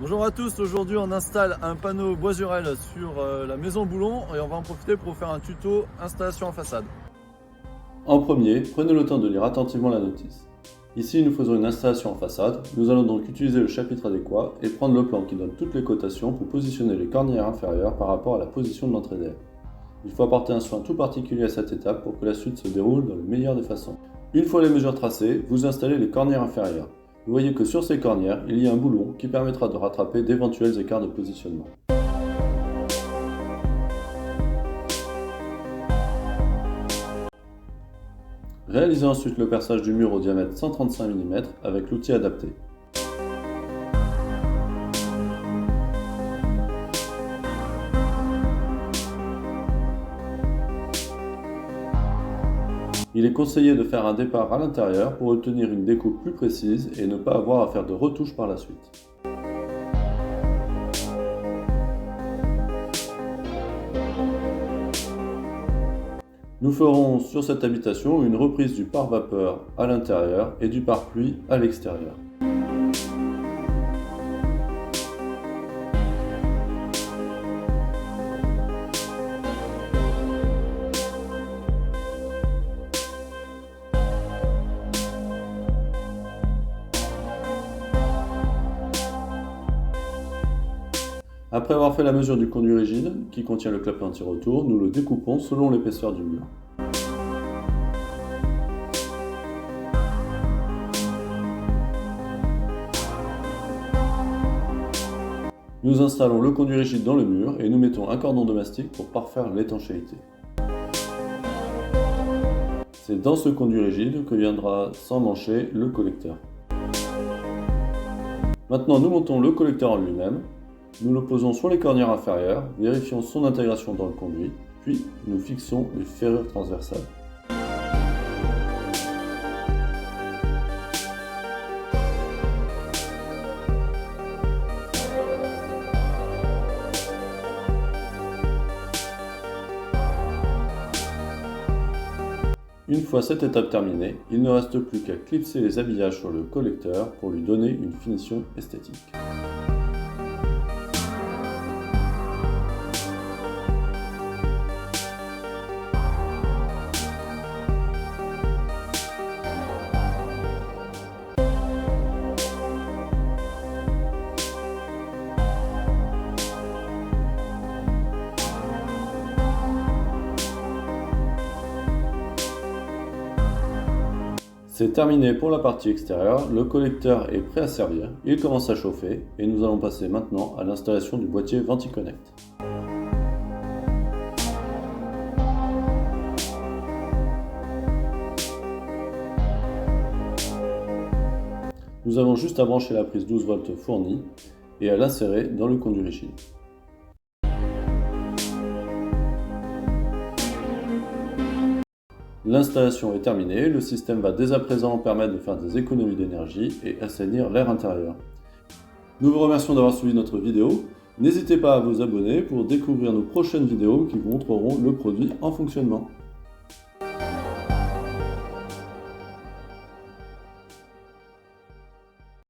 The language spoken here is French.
Bonjour à tous, aujourd'hui on installe un panneau Boisurel sur la maison Boulon et on va en profiter pour vous faire un tuto installation en façade. En premier, prenez le temps de lire attentivement la notice. Ici, nous faisons une installation en façade. Nous allons donc utiliser le chapitre adéquat et prendre le plan qui donne toutes les cotations pour positionner les cornières inférieures par rapport à la position de l'entrée d'air. Il faut apporter un soin tout particulier à cette étape pour que la suite se déroule dans le meilleur des façons. Une fois les mesures tracées, vous installez les cornières inférieures. Vous voyez que sur ces cornières, il y a un boulon qui permettra de rattraper d'éventuels écarts de positionnement. Réalisez ensuite le perçage du mur au diamètre 135 mm avec l'outil adapté. Il est conseillé de faire un départ à l'intérieur pour obtenir une découpe plus précise et ne pas avoir à faire de retouches par la suite. Nous ferons sur cette habitation une reprise du pare-vapeur à l'intérieur et du pare-pluie à l'extérieur. Après avoir fait la mesure du conduit rigide, qui contient le clapet anti-retour, nous le découpons selon l'épaisseur du mur. Nous installons le conduit rigide dans le mur et nous mettons un cordon de mastic pour parfaire l'étanchéité. C'est dans ce conduit rigide que viendra s'emmancher le collecteur. Maintenant, nous montons le collecteur en lui-même. Nous le posons sur les cornières inférieures, vérifions son intégration dans le conduit, puis nous fixons les ferrures transversales. Une fois cette étape terminée, il ne reste plus qu'à clipser les habillages sur le collecteur pour lui donner une finition esthétique. C'est terminé pour la partie extérieure, le collecteur est prêt à servir, il commence à chauffer et nous allons passer maintenant à l'installation du boîtier VentiConnect. Nous avons juste à brancher la prise 12 volts fournie et à l'insérer dans le conduit rigide. L'installation est terminée, le système va dès à présent permettre de faire des économies d'énergie et assainir l'air intérieur. Nous vous remercions d'avoir suivi notre vidéo. N'hésitez pas à vous abonner pour découvrir nos prochaines vidéos qui vous montreront le produit en fonctionnement.